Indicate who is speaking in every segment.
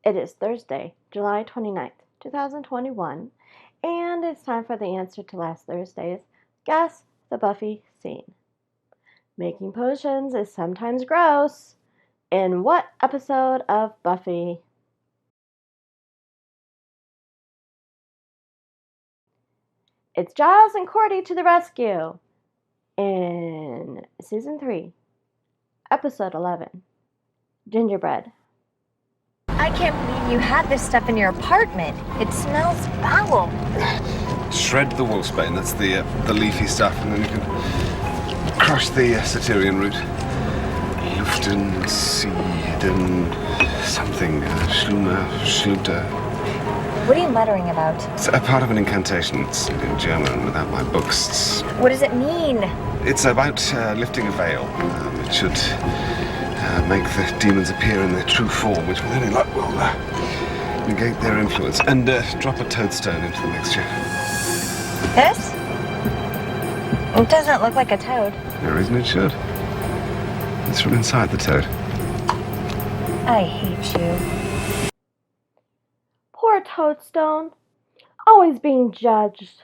Speaker 1: It is Thursday, July 29th, 2021, and it's time for the answer to last Thursday's Guess the Buffy Scene. Making potions is sometimes gross. In what episode of Buffy? It's Giles and Cordy to the rescue. In Season 3, Episode 11, Gingerbread.
Speaker 2: I can't believe you had this stuff in your apartment. It smells foul.
Speaker 3: Shred the wolfsbane, that's the leafy stuff, and then you can crush the Satyrian root. Luften, Sieden, something, Schluter.
Speaker 2: What are you muttering about?
Speaker 3: It's a part of an incantation. It's in German without my books.
Speaker 2: What does it mean?
Speaker 3: It's about lifting a veil. It should make the demons appear in their true form, which with any luck will negate their influence. And drop a toadstone into the mixture.
Speaker 2: This? It doesn't look like a toad.
Speaker 3: No reason it should. It's from inside the toad.
Speaker 2: I hate you.
Speaker 1: Poor Toadstone, always being judged.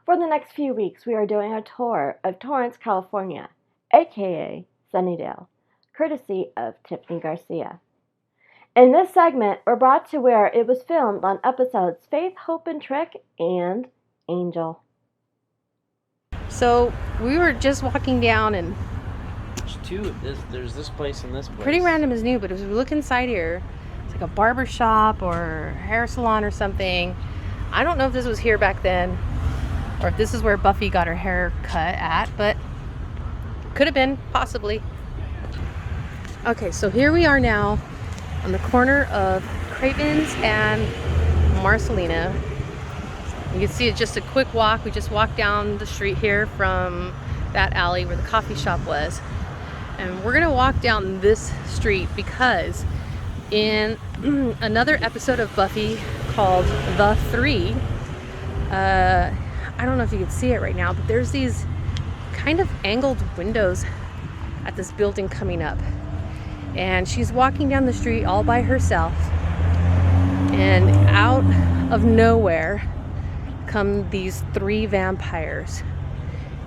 Speaker 1: For the next few weeks, we are doing a tour of Torrance, California, aka Sunnydale, courtesy of Tiffany Garcia. In this segment, we're brought to where it was filmed on episodes Faith, Hope, and Trick, and Angel.
Speaker 4: So we were just walking down, and
Speaker 5: There's two. There's this place and this place.
Speaker 4: pretty random as new, but as we look inside here, it's like a barber shop or hair salon or something. I don't know if this was here back then or if this is where Buffy got her hair cut at, but could have been, possibly. Okay, so here we are now on the corner of Craven's and Marcelina. You can see it's just a quick walk. We just walked down the street here from that alley where the coffee shop was. And we're gonna walk down this street because in another episode of Buffy called The Three, I don't know if you can see it right now, but there's these kind of angled windows at this building coming up. And she's walking down the street all by herself, and out of nowhere come these three vampires,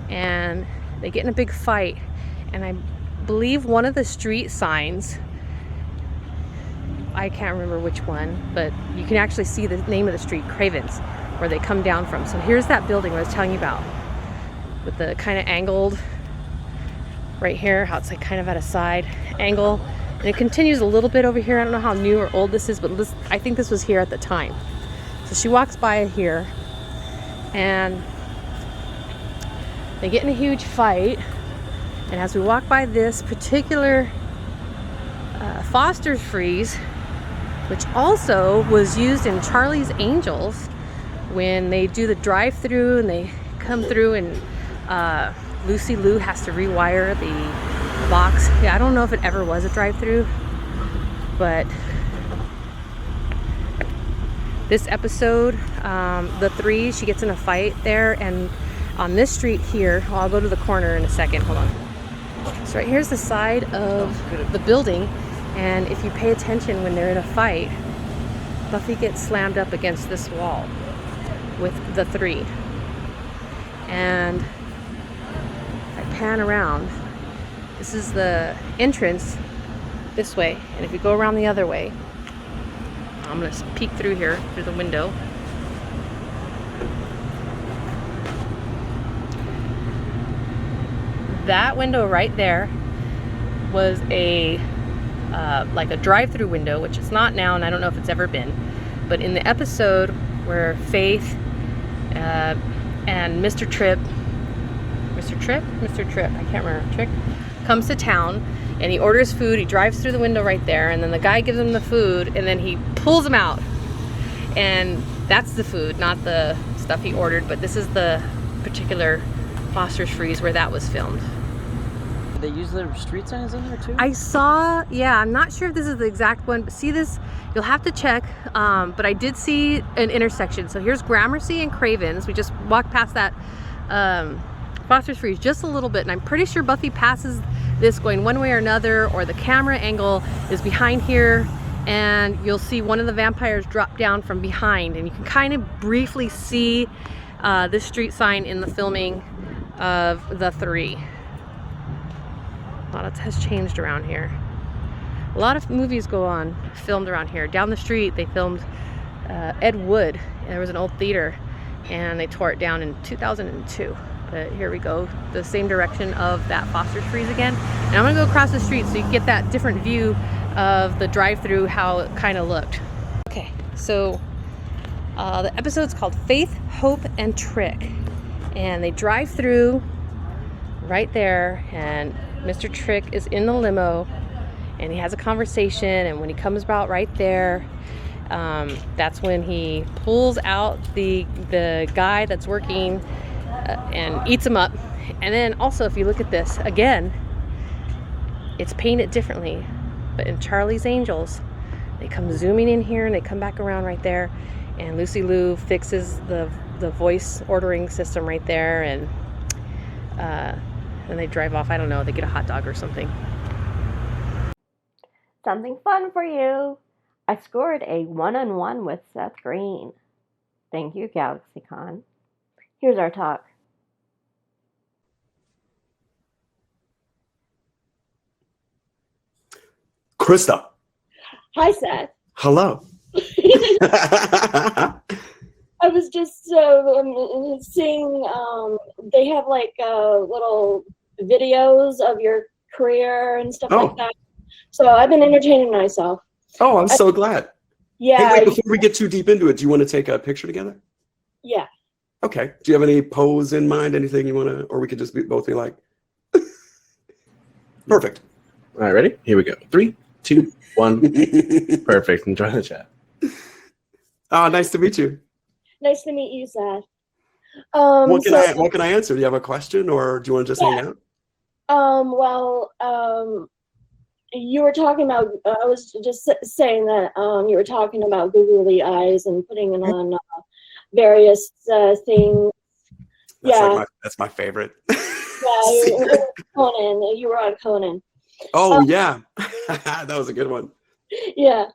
Speaker 4: and they get in a big fight. And I believe one of the street signs, I can't remember which one, but you can actually see the name of the street, Craven's, where they come down from. So here's that building I was telling you about, with the kind of angled right here, how it's like kind of at a side angle, and it continues a little bit over here. I don't know how new or old this is, but I think this was here at the time. So she walks by here, and they get in a huge fight. And as we walk by this particular Foster's freeze, which also was used in Charlie's Angels when they do the drive-through and they come through and Lucy Liu has to rewire the box. Yeah, I don't know if it ever was a drive-through, but this episode, The Three, she gets in a fight there, and on this street here, well, I'll go to the corner in a second, hold on. So right here's the side of the building, and if you pay attention when they're in a fight, Buffy gets slammed up against this wall with the three. And if I pan around, this is the entrance this way, and if you go around the other way, I'm gonna peek through here, through the window. That window right there was a like a drive-through window, which it's not now, and I don't know if it's ever been. But in the episode where Faith and Mr. Tripp, I can't remember, Trick, comes to town and he orders food, he drives through the window right there, and then the guy gives him the food, and then he pulls him out. And that's the food, not the stuff he ordered, but this is the particular Foster's Freeze where that was filmed.
Speaker 5: They use their street signs in there too?
Speaker 4: I saw, yeah, I'm not sure if this is the exact one, but see this, you'll have to check, but I did see an intersection. So here's Gramercy and Craven's. We just walked past that phosphorus freeze just a little bit, and I'm pretty sure Buffy passes this going one way or another, or the camera angle is behind here, and you'll see one of the vampires drop down from behind, and you can kind of briefly see this street sign in the filming of the 3. A lot has changed around here. A lot of movies filmed around here. Down the street they filmed Ed Wood. There was an old theater and they tore it down in 2002. But here we go, the same direction of that phosphorus freeze again. And I'm gonna go across the street so you can get that different view of the drive-through, how it kind of looked. Okay, so the episode's called Faith, Hope, and Trick. And they drive through right there, and Mr. Trick is in the limo, and he has a conversation, and when he comes about right there, that's when he pulls out the guy that's working and eats him up. And then also, if you look at this again, it's painted differently, but in Charlie's Angels, they come zooming in here and they come back around right there, and Lucy Liu fixes the voice ordering system right there, and then they drive off. I don't know, they get a hot dog or something.
Speaker 1: Something fun for you. I scored a 1-on-1 with Seth Green. Thank you, GalaxyCon. Here's our talk.
Speaker 6: Christa.
Speaker 1: Hi, Seth.
Speaker 6: Hello.
Speaker 1: I was just seeing, they have like little videos of your career and stuff like that. So I've been entertaining myself.
Speaker 6: Oh, I'm so glad.
Speaker 1: Yeah.
Speaker 6: Hey, wait, before we get too deep into it, do you want to take a picture together?
Speaker 1: Yeah.
Speaker 6: Okay. Do you have any pose in mind? Anything you want to, or we could just both be like, perfect.
Speaker 7: All right, ready? Here we go. 3, 2, 1. Perfect. Enjoy the chat.
Speaker 6: Oh, nice to meet you.
Speaker 1: Nice to meet you, Seth.
Speaker 6: What can I answer? Do you have a question, or do you want to just hang out?
Speaker 1: You were talking about, I was just saying that you were talking about googly eyes and putting it on various things.
Speaker 6: That's my favorite.
Speaker 1: Yeah, Conan. You were on Conan.
Speaker 6: Oh, yeah. That was a good one.
Speaker 1: Yeah.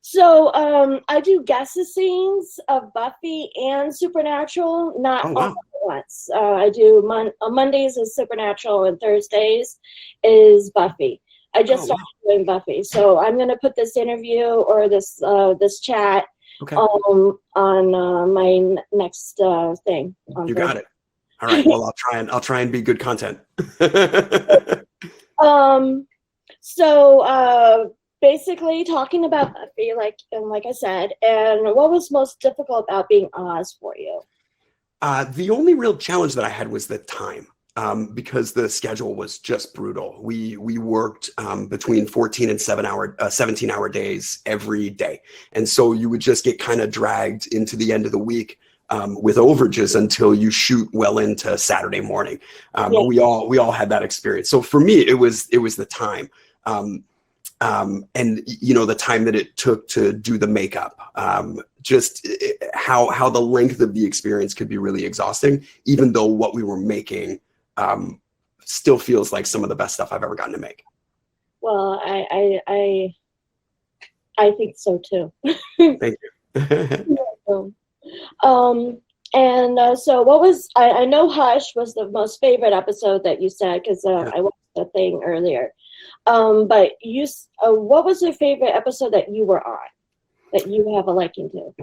Speaker 1: So I do guest scenes of Buffy and Supernatural, not all at once. I do Mondays is Supernatural and Thursdays is Buffy. I just started doing Buffy, so I'm going to put this interview or this chat on my next thing.
Speaker 6: You got it. All right. Well, I'll try and be good content.
Speaker 1: So basically talking about Buffy, like I said, and what was most difficult about being Oz for you?
Speaker 6: The only real challenge that I had was the time. Because the schedule was just brutal. We worked between 14 and 17-hour days every day. And so you would just get kind of dragged into the end of the week with overages until you shoot well into Saturday morning. We all had that experience. So for me, it was the time. And the time that it took to do the makeup, just how the length of the experience could be really exhausting, even though what we were making still feels like some of the best stuff I've ever gotten to make.
Speaker 1: Well, I think so too.
Speaker 6: Thank you.
Speaker 1: So what was, I know Hush was the most favorite episode that you said, because I watched the thing earlier. But what was your favorite episode that you were on, that you have a liking to?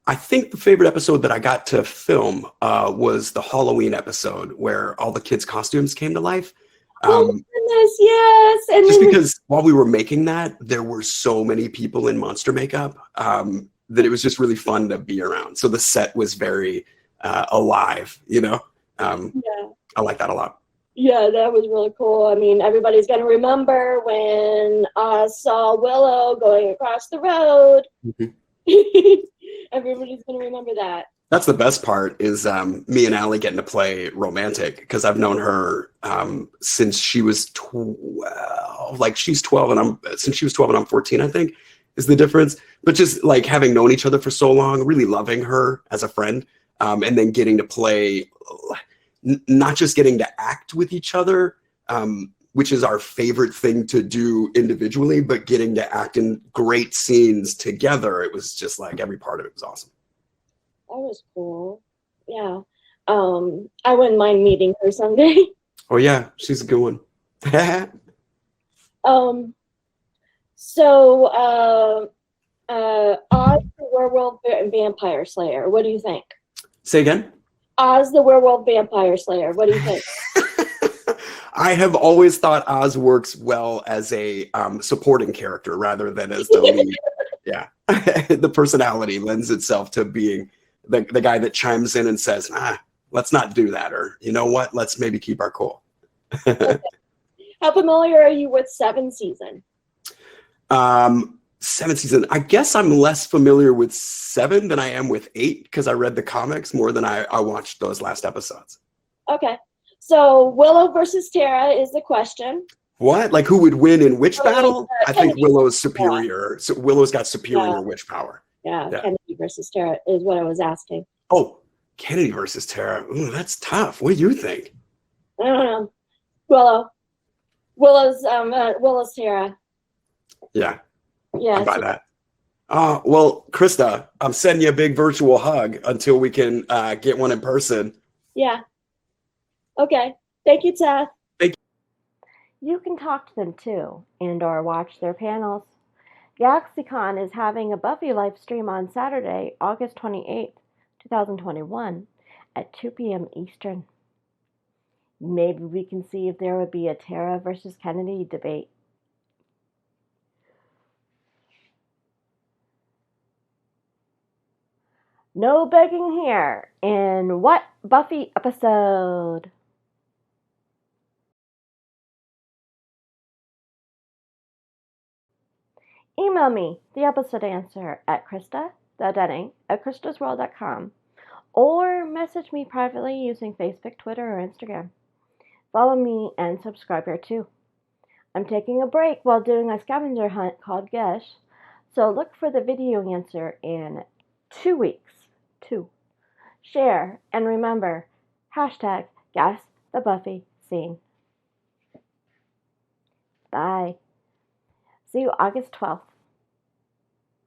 Speaker 6: I think the favorite episode that I got to film was the Halloween episode where all the kids' costumes came to life.
Speaker 1: Oh my goodness, yes. And
Speaker 6: just because while we were making that, there were so many people in monster makeup that it was just really fun to be around. So the set was very alive, I like that a lot.
Speaker 1: Yeah, that was really cool. I mean, everybody's going to remember when Oz saw Willow going across the road. Mm-hmm. Everybody's going to remember that.
Speaker 6: That's the best part is me and Allie getting to play romantic, because I've known her since she was 12. Like, she's 12 and since she was 12 and I'm 14, I think, is the difference. But just like having known each other for so long, really loving her as a friend, and then getting to play not just getting to act with each other, which is our favorite thing to do individually, but getting to act in great scenes together. It was just like every part of it was awesome.
Speaker 1: That was cool. Yeah. I wouldn't mind meeting her someday.
Speaker 6: Oh yeah, she's a good one.
Speaker 1: So Oz the Werewolf Vampire Slayer. What do you think?
Speaker 6: Say again?
Speaker 1: Oz the Werewolf Vampire Slayer. What do you think?
Speaker 6: I have always thought Oz works well as a supporting character rather than as the lead. Yeah. The personality lends itself to being the guy that chimes in and says, let's not do that. Or, you know what? Let's maybe keep our cool.
Speaker 1: Okay. How familiar are you with 7th season?
Speaker 6: 7th season. I guess I'm less familiar with 7 than I am with 8 because I read the comics more than I watched those last episodes.
Speaker 1: Okay. So Willow versus Tara is the question.
Speaker 6: What? Like who would win in which battle? I think
Speaker 1: Kennedy.
Speaker 6: Willow's superior. So Willow's got superior witch power.
Speaker 1: Yeah, Kennedy versus Tara is what I was asking.
Speaker 6: Oh, Kennedy versus Tara. Ooh, that's tough. What do you think?
Speaker 1: I don't know. Willow's Tara.
Speaker 6: Yeah.
Speaker 1: Yeah.
Speaker 6: I'll buy that. Well, Christa, I'm sending you a big virtual hug until we can get one in person.
Speaker 1: Yeah. Okay. Thank you, Seth.
Speaker 6: Thank
Speaker 1: you. You can talk to them too and or watch their panels. GalaxyCon is having a Buffy live stream on Saturday, August 28th, 2021 at 2 p.m. Eastern. Maybe we can see if there would be a Tara versus Kennedy debate. No begging here. In what Buffy episode? Email me the episode answer at christa.dening at christasworld.com or message me privately using Facebook, Twitter, or Instagram. Follow me and subscribe here too. I'm taking a break while doing a scavenger hunt called Gesh, so look for the video answer in 2 weeks. Share and remember, hashtag Guess the Buffy Scene. Bye. See you August 12th.